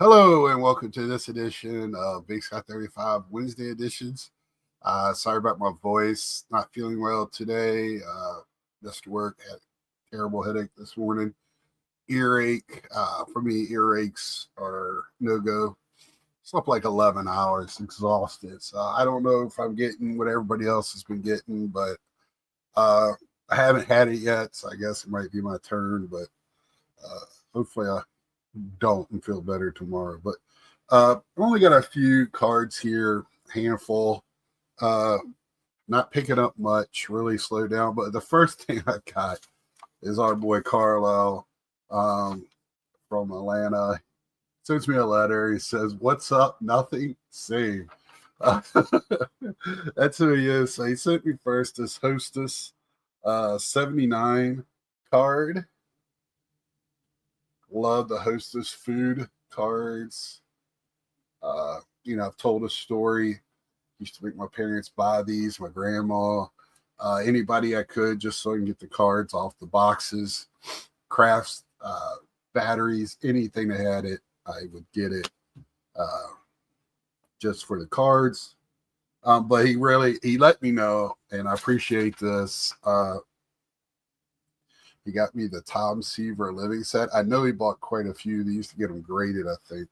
Hello and welcome to this edition of Big Sky 35 Wednesday editions. Sorry about my voice, not feeling well today. Missed work, had a terrible headache this morning. Earache. For me, earaches are no go. Slept like 11 hours, exhausted. So I don't know if I'm getting what everybody else has been getting, but I haven't had it yet. So I guess it might be my turn, but hopefully I don't and feel better tomorrow. But only got a few cards here, handful. Uh, not picking up much, really slow down. But the first thing I got is our boy Carlisle from Atlanta. Sends me a letter. He says, "What's up? Nothing. Same." That's who he is. So he sent me first this Hostess 79 card. Love the Hostess food cards. I've told a story. Used to make my parents buy these, my grandma, anybody I could, just so I can get the cards off the boxes, crafts, batteries, anything that had it, I would get it just for the cards. But he let me know, and I appreciate this. He got me the Tom Seaver living set. I know he bought quite a few. They used to get them graded, I think.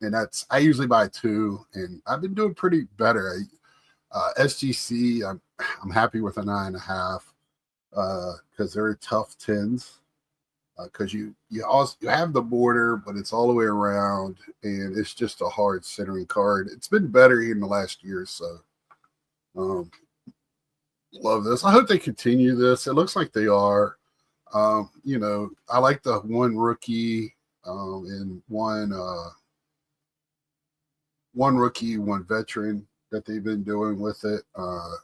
And I usually buy two, and I've been doing pretty better. SGC, I'm happy with a 9.5 because they're tough tins. Because you have the border, but it's all the way around, and it's just a hard centering card. It's been better in the last year or so. Love this. I hope they continue this. It looks like they are. I like the one rookie and one rookie, one veteran that they've been doing with it.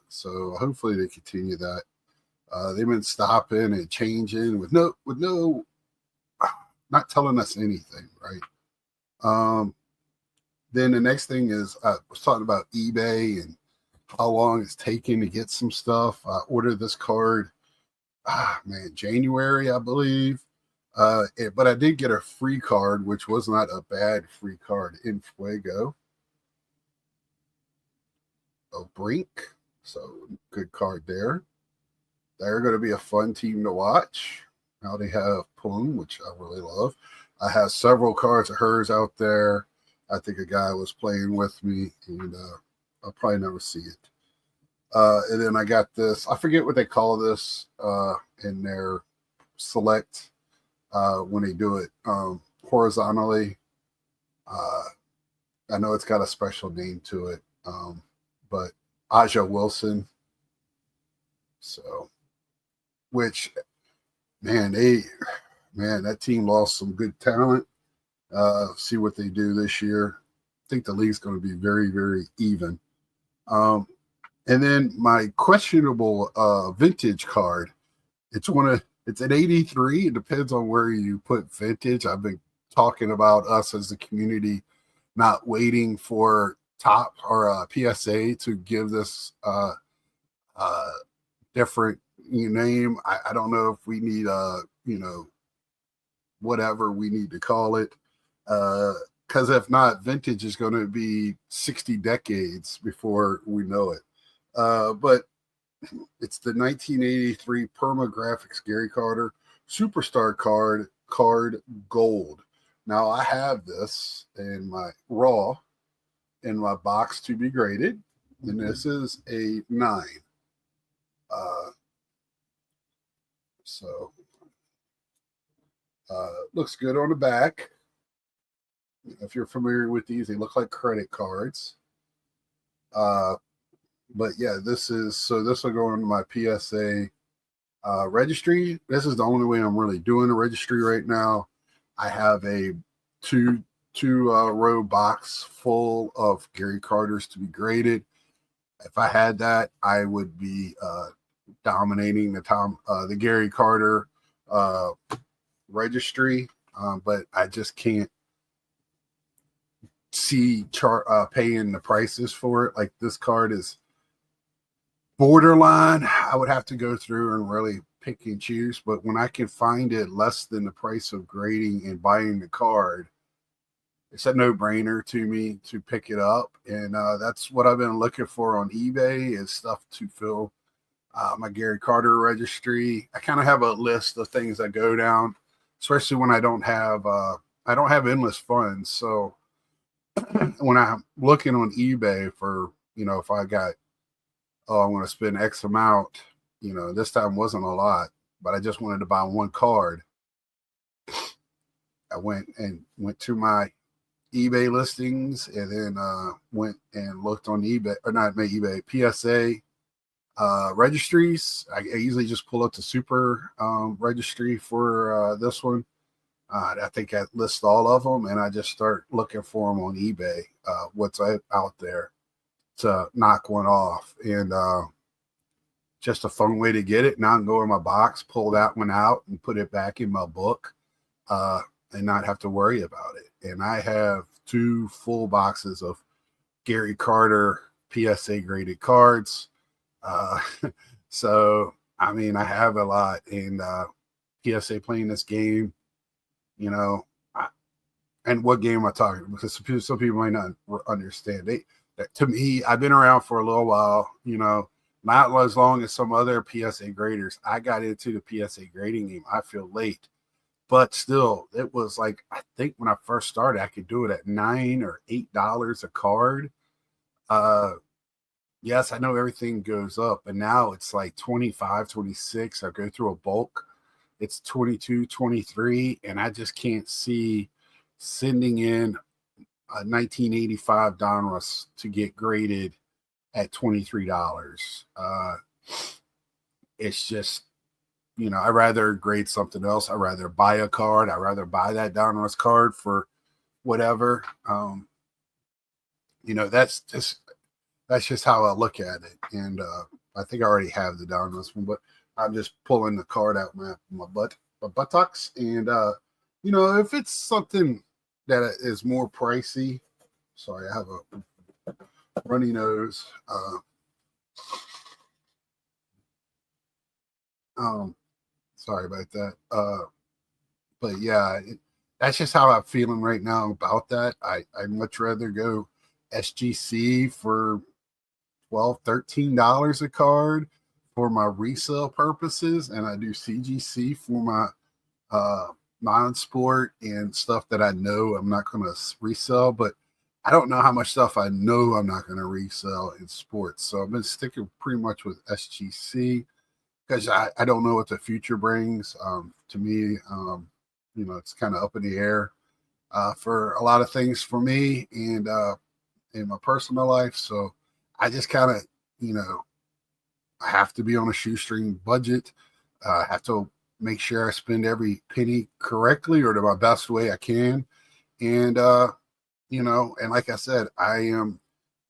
So hopefully they continue that. They've been stopping and changing with no, not telling us anything, right? Then the next thing is I was talking about eBay and how long it's taking to get some stuff. I ordered this card, January, I believe. But I did get a free card, which was not a bad free card in Fuego. Brink. So good card there. They're going to be a fun team to watch. Now they have Pung, which I really love. I have several cards of hers out there. I think a guy was playing with me, and I'll probably never see it. And then I got this. I forget what they call this in their select when they do it horizontally. I know it's got a special name to it, but Aja Wilson. So, which, that team lost some good talent. See what they do this year. I think the league's going to be very, very even. And then my questionable vintage card. It's an 83. It depends on where you put vintage. I've been talking about us as a community not waiting for top or PSA to give this different name. I don't know if we need whatever we need to call it. Because if not, vintage is going to be 60 decades before we know it. But it's the 1983 Perma-Graphics Gary Carter Superstar card gold. Now I have this in my raw in my box to be graded, and this is a 9. So looks good on the back. If you're familiar with these, they look like credit cards. But yeah, this will go into my PSA registry. This is the only way I'm really doing a registry right now. I have a two row box full of Gary Carters to be graded. If I had that, I would be dominating the Gary Carter registry. But I just can't see paying the prices for it. Like this card is borderline. I would have to go through and really pick and choose, but when I can find it less than the price of grading and buying the card, it's a no-brainer to me to pick it up. And that's what I've been looking for on eBay, is stuff to fill my Gary Carter registry. I kind of have a list of things I go down, especially when I don't have endless funds. So when I'm looking on eBay for, if I got, I'm going to spend X amount, this time wasn't a lot, but I just wanted to buy one card. I went to my eBay listings, and then went and looked on eBay, or not eBay, PSA registries. I usually just pull up the super registry for this one. I think I list all of them, and I just start looking for them on eBay, what's out there to knock one off. And just a fun way to get it. Now I can go in my box, pull that one out, and put it back in my book, and not have to worry about it. And I have 2 full boxes of Gary Carter PSA graded cards. So, I mean, I have a lot. And PSA playing this game, and what game am I talking about? Because some people might not understand. To me, I've been around for a little while, not as long as some other PSA graders. I got into the PSA grading game, I feel late. But still, it was like, I think when I first started, I could do it at $9 or $8 a card. Yes, I know everything goes up, and now it's like 25, 26. I go through a bulk, it's 22, 23, and I just can't see sending in a 1985 Donruss to get graded at $23. It's just, I'd rather grade something else. I'd rather buy a card. I'd rather buy that Donruss card for whatever. That's just how I look at it. And I think I already have the Donruss one, but I'm just pulling the card out my buttocks. And if it's something that is more pricey, sorry, I have a runny nose. Sorry about that. But yeah, that's just how I'm feeling right now about that. I'd much rather go SGC for $12, $13 a card for my resale purposes, and I do CGC for my non-sport and stuff that I know I'm not going to resell. But I don't know how much stuff I know I'm not going to resell in sports. So I've been sticking pretty much with SGC because I don't know what the future brings. To me, it's kind of up in the air for a lot of things for me and in my personal life. So I just kind of, I have to be on a shoestring budget. I have to make sure I spend every penny correctly or to my best way I can. And, and like I said, I am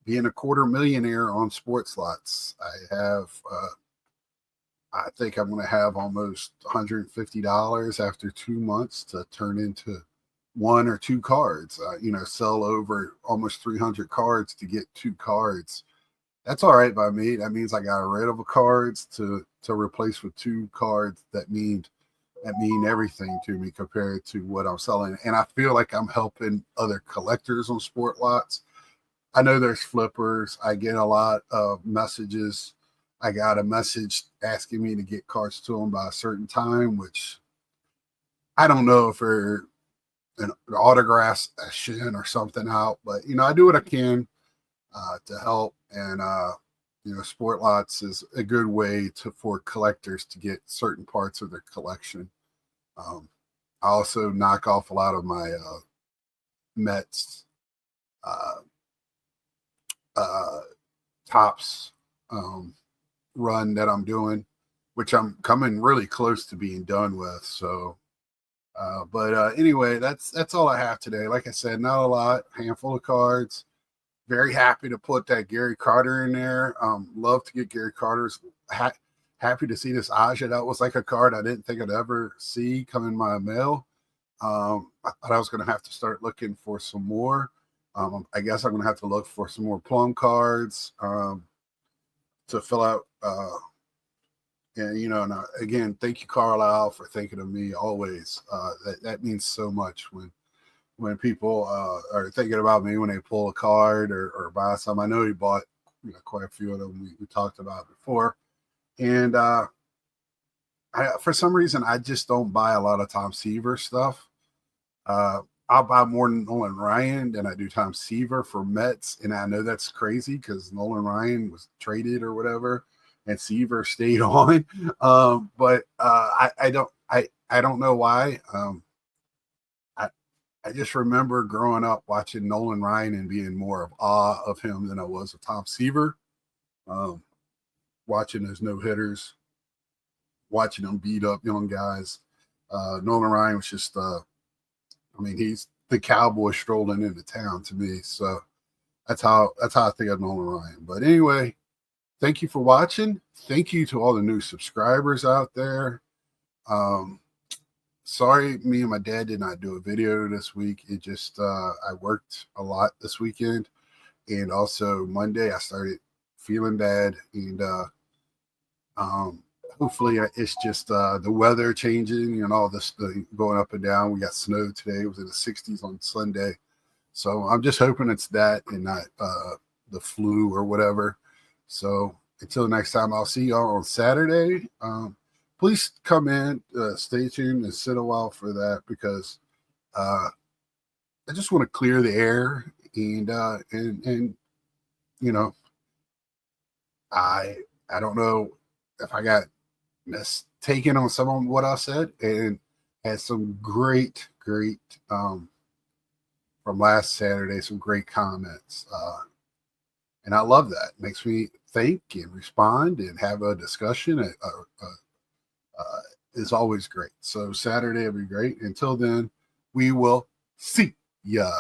being a quarter millionaire on sports slots. I think I'm going to have almost $150 after 2 months to turn into 1 or 2 cards, sell over almost 300 cards to get 2 cards. That's all right by me. That means I got rid of cards to replace with 2 cards that mean everything to me compared to what I'm selling. And I feel like I'm helping other collectors on sport lots. I know there's flippers. I get a lot of messages. I got a message asking me to get cards to them by a certain time, which I don't know if they're an autograph session or something out, but I do what I can to help. And sport lots is a good way for collectors to get certain parts of their collection. I also knock off a lot of my Mets Topps run that I'm doing, which I'm coming really close to being done with. So but anyway, that's all I have today. Like I said, not a lot, handful of cards. Very happy to put that Gary Carter in there. Love to get Gary Carter's. Happy to see this Aja. That was like a card I didn't think I'd ever see come in my mail. I thought I was going to have to start looking for some more. I guess I'm going to have to look for some more plum cards to fill out And again, thank you, Carlisle, for thinking of me always. That means so much when people are thinking about me when they pull a card or buy some. I know he bought quite a few of them. We talked about before, and for some reason I just don't buy a lot of Tom Seaver stuff. I'll buy more Nolan Ryan than I do Tom Seaver for Mets, and I know that's crazy because Nolan Ryan was traded or whatever, and Seaver stayed on. But I don't know why. I I just remember growing up watching Nolan Ryan and being more of awe of him than I was of Tom Seaver. Um, Watching those no hitters, watching him beat up young guys. Nolan Ryan was just he's the cowboy strolling into town to me. So that's how I think of Nolan Ryan. But anyway, thank you for watching. Thank you to all the new subscribers out there. Sorry, me and my dad did not do a video this week. It just I worked a lot this weekend, and also Monday I started feeling bad, and hopefully it's just the weather changing and all this going up and down. We got snow today. It was in the 60s on Sunday. So I'm just hoping it's that and not the flu or whatever. So until next time, I'll see y'all on Saturday. Please come in, stay tuned, and sit a while for that because I just want to clear the air and I don't know if I got mistaken on some of what I said and had some great from last Saturday, some great comments. And I love that. It makes me think and respond and have a discussion. Is always great. So Saturday will be great. Until then, we will see ya.